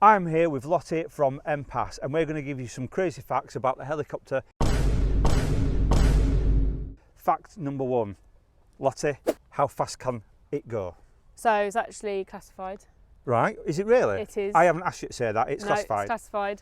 I'm here with Lottie from MPAS and we're going to give you some crazy facts about the helicopter. Fact number 1. Lottie, how fast can it go? So it's actually classified. Right, is it really? It is. I haven't asked you to say that, it's No, classified. it's classified.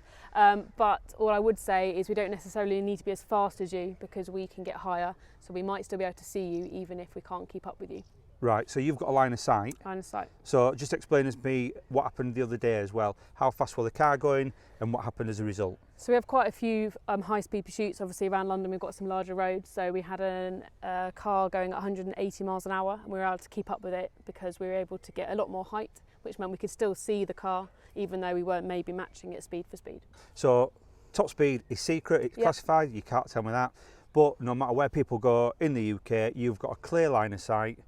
But all I would say is we don't necessarily need to be as fast as you because we can get higher. So we might still be able to see you even if we can't keep up with you. Right, so you've got a line of sight. Line of sight. So just explain to me what happened the other day as well. How fast were the car going and what happened as a result? So we have quite a few high-speed pursuits. Obviously around London we've got some larger roads. So we had a car going at 180 miles an hour and we were able to keep up with it because we were able to get a lot more height, which meant we could still see the car even though we weren't maybe matching it speed for speed. So top speed is secret, it's classified, you can't tell me that. But no matter where people go in the UK, you've got a clear line of sight.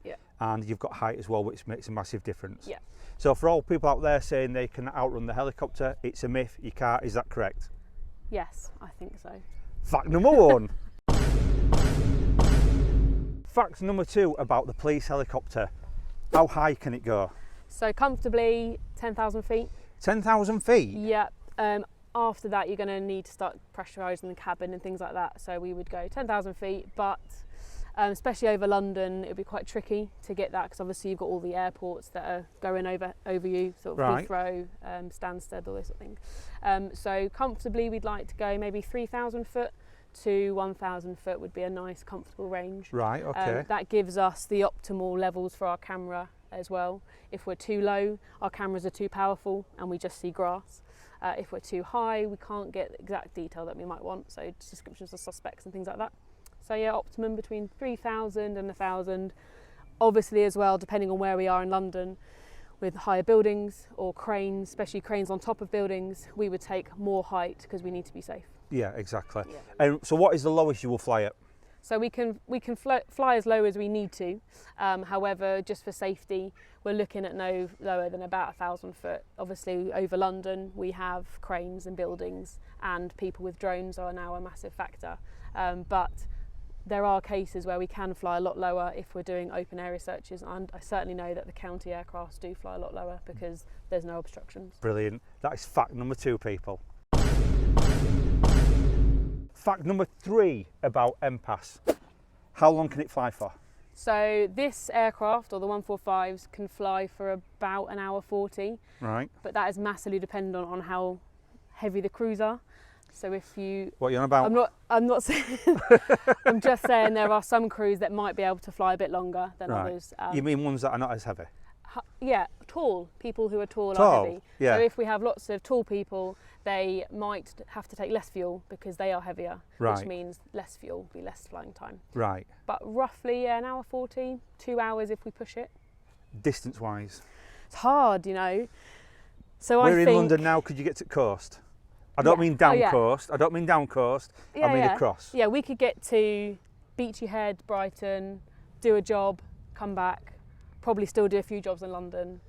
And you've got height as well, which makes a massive difference. Yeah. So for all people out there saying they can outrun the helicopter, it's a myth, you can't, is that correct? Yes, I think so. Fact number 1. Fact number 2 about the police helicopter. How high can it go? So comfortably 10,000 feet. 10,000 feet? Yeah. After that you're going to need to start pressurising the cabin and things like that. So we would go 10,000 feet, but especially over London, it would be quite tricky to get that because obviously you've got all the airports that are going over you, sort of right. Heathrow, Stansted, all those sort of things. So comfortably we'd like to go maybe 3,000 foot to 1,000 foot would be a nice comfortable range. Right, okay. That gives us the optimal levels for our camera as well. If we're too low, our cameras are too powerful and we just see grass. If we're too high, we can't get the exact detail that we might want, so descriptions of suspects and things like that. So yeah, optimum between 3,000 and 1,000. Obviously as well, depending on where we are in London, with higher buildings or cranes, especially cranes on top of buildings, we would take more height because we need to be safe. Yeah, exactly. Yeah. And so what is the lowest you will fly at? So we can fly as low as we need to. However, just for safety, we're looking at no lower than about 1,000 foot. Obviously over London, we have cranes and buildings and people with drones are now a massive factor. But there are cases where we can fly a lot lower if we're doing open area searches, and I certainly know that the county aircrafts do fly a lot lower because there's no obstructions. Brilliant. That is fact number 2, people. Fact number 3 about MPAS. How long can it fly for? So this aircraft, or the 145s, can fly for about an hour 40. Right. But that is massively dependent on how heavy the crews are. So if you... What are you on about? I'm not saying... I'm just saying there are some crews that might be able to fly a bit longer than others. You mean ones that are not as heavy? Yeah, tall. People who are tall are heavy. Yeah. So if we have lots of tall people, they might have to take less fuel because they are heavier, which means less fuel, be less flying time. Right. But roughly an hour 40, 2 hours if we push it. Distance-wise? It's hard, you know. So We're in London now, could you get to the coast? I don't mean down coast, I don't mean down coast, I mean across. Yeah, we could get to Beachy Head, Brighton, do a job, come back, probably still do a few jobs in London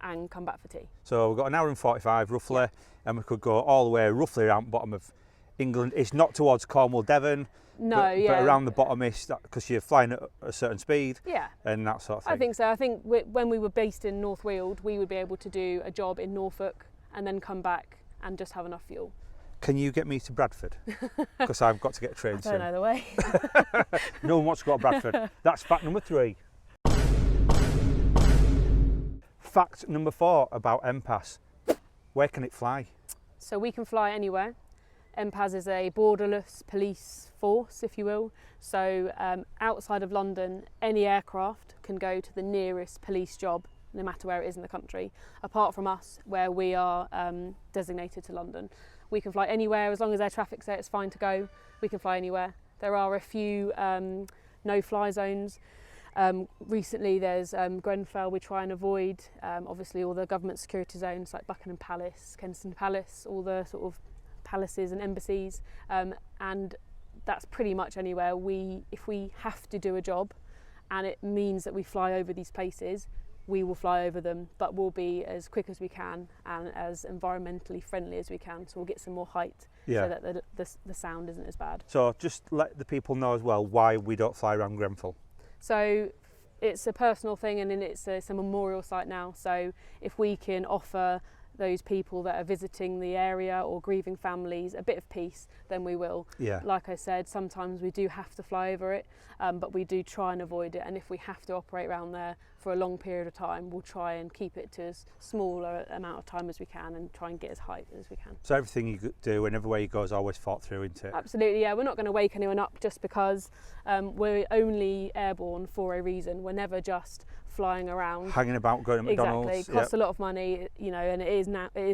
and come back for tea. So we've got an hour and 45 roughly, and we could go all the way roughly around the bottom of England. It's not towards Cornwall, Devon, but around the bottom-ish, because you're flying at a certain speed and that sort of thing. I think so. I think when we were based in North Weald, we would be able to do a job in Norfolk and then come back and just have enough fuel. Can you get me to Bradford? Because I've got to get a train soon. I don't know the way. No one wants to go to Bradford. That's fact number 3. Fact number 4 about MPAS. Where can it fly? So we can fly anywhere. MPAS is a borderless police force, if you will. So outside of London, any aircraft can go to the nearest police job, no matter where it is in the country, apart from us, where we are designated to London. We can fly anywhere as long as air traffic say it's fine to go. We can fly anywhere. There are a few no-fly zones. Recently there's Grenfell we try and avoid, obviously all the government security zones like Buckingham Palace, Kensington Palace, all the sort of palaces and embassies, and that's pretty much anywhere. If we have to do a job and it means that we fly over these places, we will fly over them, but we'll be as quick as we can and as environmentally friendly as we can, so we'll get some more height so that the sound isn't as bad. So just let the people know as well why we don't fly around Grenfell. So it's a personal thing, and then it's a memorial site now, so if we can offer those people that are visiting the area or grieving families a bit of peace, then we will. Yeah. Like I said, sometimes we do have to fly over it, but we do try and avoid it. And if we have to operate around there for a long period of time, we'll try and keep it to as small an amount of time as we can and try and get as high as we can. So everything you do and everywhere you go is always thought through, isn't it? Absolutely, yeah. We're not going to wake anyone up just because we're only airborne for a reason. We're never just flying around, hanging about, going to McDonald's. Exactly, it costs a lot of money, you know, and it is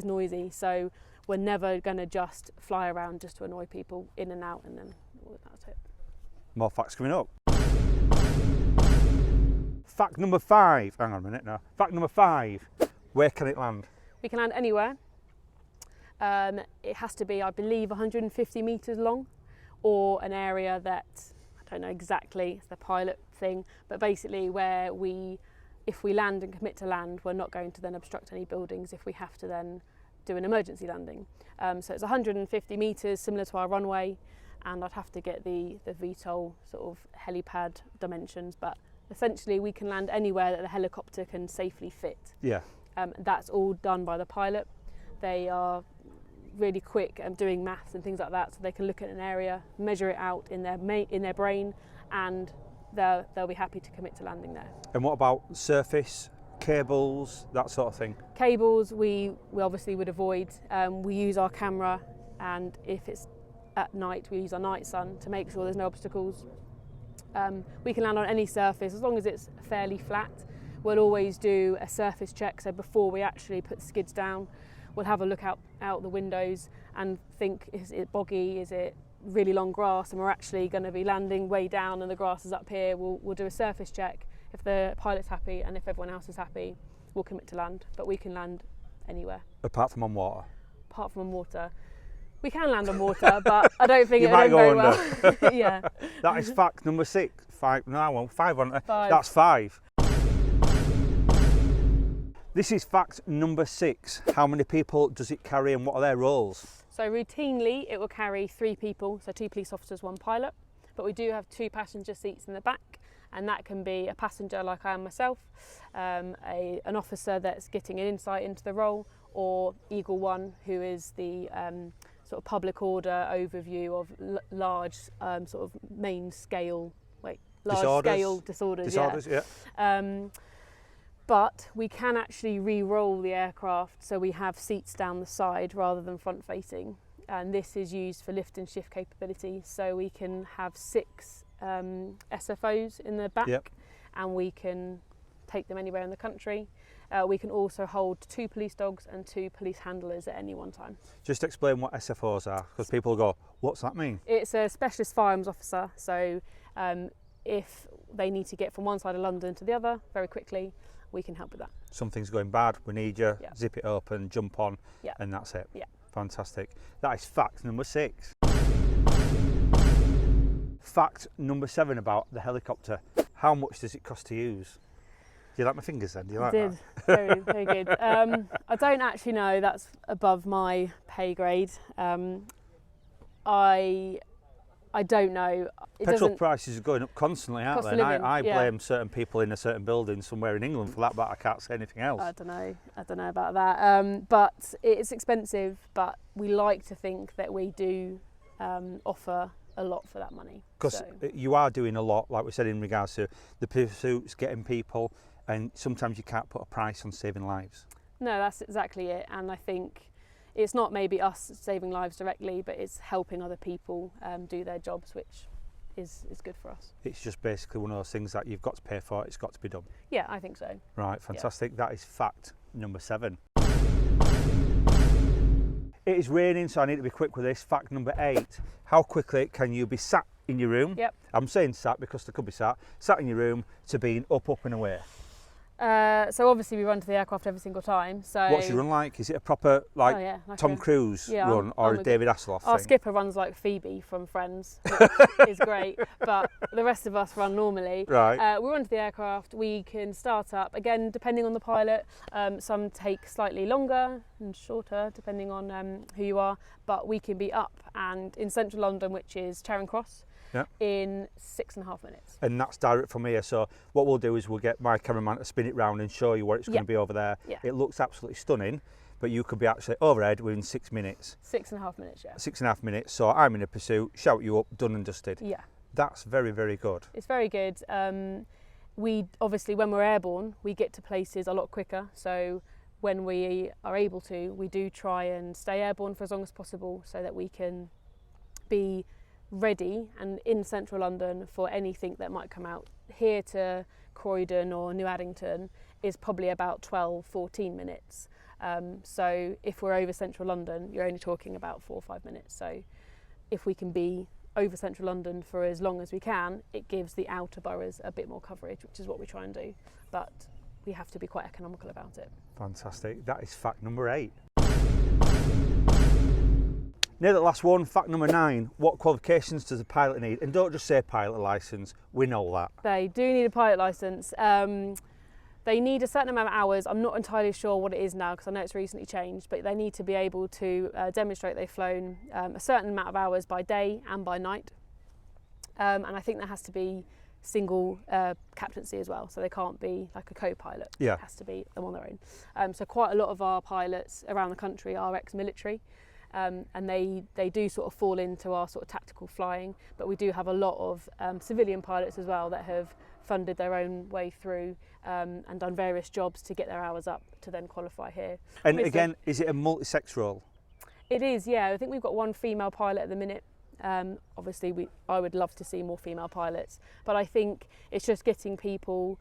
noisy. So we're never going to just fly around just to annoy people, in and out, and then that's it. More facts coming up. Fact number 5. Hang on a minute now. Fact number 5. Where can it land? We can land anywhere. It has to be, I believe, 150 metres long, or an area that, I don't know exactly, it's the pilot thing, but basically where if we land and commit to land, we're not going to then obstruct any buildings if we have to then do an emergency landing. So it's 150 metres, similar to our runway, and I'd have to get the VTOL sort of helipad dimensions, but essentially we can land anywhere that the helicopter can safely fit. Yeah. That's all done by the pilot. They are really quick at doing maths and things like that, so they can look at an area, measure it out in their brain, and they'll be happy to commit to landing there. And what about surface, cables, that sort of thing? Cables we obviously would avoid. We use our camera, and if it's at night we use our night sun to make sure there's no obstacles. We can land on any surface as long as it's fairly flat. We'll always do a surface check, so before we actually put the skids down, we'll have a look out the windows and think, is it boggy, is it really long grass, and we're actually going to be landing way down and the grass is up here. We'll do a surface check. If the pilot's happy and if everyone else is happy, we'll commit to land, but we can land anywhere. Apart from on water? Apart from on water. We can land on water, but I don't think you it'll might go go very well. Yeah. That is fact number 6. 5, no, I won't. 5 on it. 5. That's 5. This is fact number 6. How many people does it carry and what are their roles? So routinely it will carry 3 people, so 2 police officers, 1 pilot, but we do have 2 passenger seats in the back, and that can be a passenger like I am myself, an officer that's getting an insight into the role, or Eagle 1, who is the sort of public order overview of large sort of main scale, scale disorders. Yeah. But we can actually re-roll the aircraft, so we have seats down the side rather than front facing, and this is used for lift and shift capability, so we can have 6 SFOs in the back. Yep. And we can take them anywhere in the country. We can also hold 2 police dogs and 2 police handlers at any one time. Just explain what SFOs are, because people go, what's that mean? It's a specialist firearms officer, so if they need to get from one side of London to the other very quickly, we can help with that. Something's going bad, we need you, yeah. Zip it up and jump on, yeah. And that's it. Yeah. Fantastic. That is fact number 6. Fact number 7 about the helicopter. How much does it cost to use? Do you like my fingers then? Do you like that? Very, very good. I don't actually know, that's above my pay grade. I don't know. Petrol prices are going up constantly, aren't they? And I blame certain people in a certain building somewhere in England for that, but I can't say anything else. I don't know about that. But it's expensive, but we like to think that we do offer a lot for that money. Because you are doing a lot, like we said, in regards to the pursuits, getting people, and sometimes you can't put a price on saving lives. No, that's exactly it. And I think it's not maybe us saving lives directly, but it's helping other people do their jobs, which is good for us. It's just basically one of those things that you've got to pay for, it's got to be done. Yeah, I think so. Right, fantastic. Yeah. That is fact number 7. It is raining, so I need to be quick with this. Fact number 8. How quickly can you be sat in your room? Yep. I'm saying sat because there could be sat in your room to being up and away. So obviously we run to the aircraft every single time. So what's your run like? Is it a proper like Tom Cruze run or a David Hasselhoff Our thing? skipper runs like Phoebe from Friends, which is great, but the rest of us run normally. Right. We run to the aircraft, we can start up, again depending on the pilot, some take slightly longer and shorter depending on who you are, but we can be up and in central London, which is Charing Cross, in 6.5 minutes. And that's direct from here, so what we'll do is we'll get my cameraman to spin it round and show you where it's going to be over there. Yeah. It looks absolutely stunning. but you could be actually overhead within 6 minutes. 6.5 minutes, yeah. 6.5 minutes. So I'm in a pursuit, shout you up, done and dusted. Yeah. That's very, very good. It's very good. We obviously, when we're airborne, we get to places a lot quicker. So when we are able to, we do try and stay airborne for as long as possible so that we can be ready and in central London for anything that might come out. Here to Croydon or New Addington is probably about 12-14 minutes. So if we're over central London, you're only talking about 4 or 5 minutes. So if we can be over central London for as long as we can, it gives the outer boroughs a bit more coverage, which is what we try and do. But we have to be quite economical about it. Fantastic. That is fact number 8. Near the last one, fact number 9. What qualifications does a pilot need? And don't just say pilot licence, we know that. They do need a pilot licence. They need a certain amount of hours. I'm not entirely sure what it is now because I know it's recently changed, but they need to be able to demonstrate they've flown a certain amount of hours by day and by night. And I think there has to be single captaincy as well, so they can't be like a co-pilot. Yeah. It has to be them on their own. So quite a lot of our pilots around the country are ex-military, and they do sort of fall into our sort of tactical flying, but we do have a lot of civilian pilots as well that have funded their own way through and done various jobs to get their hours up to then qualify here. And again, is it a multi-sex role? It is, yeah. I think we've got one female pilot at the minute. Obviously, I would love to see more female pilots, but I think it's just getting people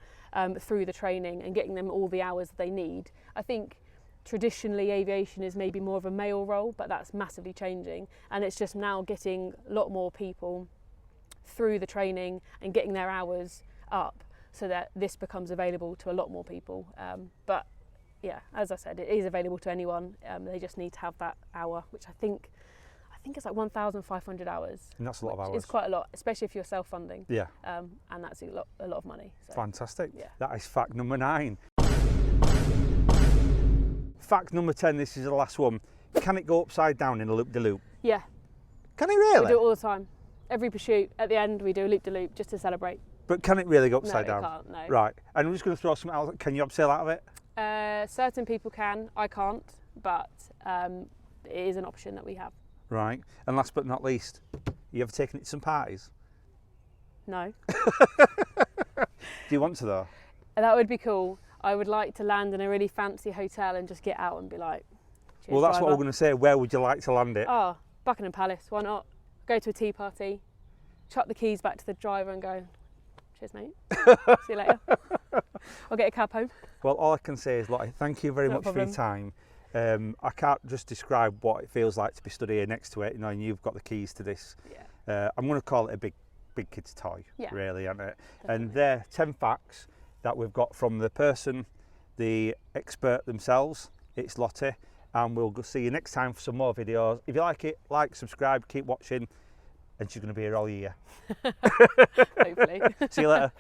through the training and getting them all the hours that they need. I think traditionally aviation is maybe more of a male role, but that's massively changing, and it's just now getting a lot more people through the training and getting their hours up so that this becomes available to a lot more people. But yeah, as I said, it is available to anyone. They just need to have that hour, which I think it's like 1,500 hours. And that's a lot of hours. It's quite a lot, especially if you're self-funding. Yeah. And that's a lot of money. So. Fantastic. Yeah. That is fact number 9. Fact number 10, this is the last one. Can it go upside down in a loop-de-loop? Yeah. Can it really? We do it all the time. Every pursuit, at the end, we do a loop-de-loop just to celebrate. But can it really go upside down? No, it can't, no. Right. And I'm just going to throw something else. Can you abseil out of it? Certain people can. I can't. But it is an option that we have. Right. And last but not least, you ever taken it to some parties? No. Do you want to though? That would be cool. I would like to land in a really fancy hotel and just get out and be like, cheers, well, that's driver. what we're going to say. Where would you like to land it? Oh, Buckingham Palace. Why not? Go to a tea party, chuck the keys back to the driver and go, cheers, mate. See you later. I'll get a cab home. Well, all I can say is, Lottie, thank you very much for your time. I can't just describe what it feels like to be stood here next to it, you know, and you've got the keys to this. Yeah. I'm going to call it a big kid's toy, really, isn't it? Definitely. And they're 10 facts that we've got from the person, the expert themselves. It's Lottie, and we'll go see you next time for some more videos. If you like it, like, subscribe, keep watching, and she's going to be here all year. Hopefully. See you later.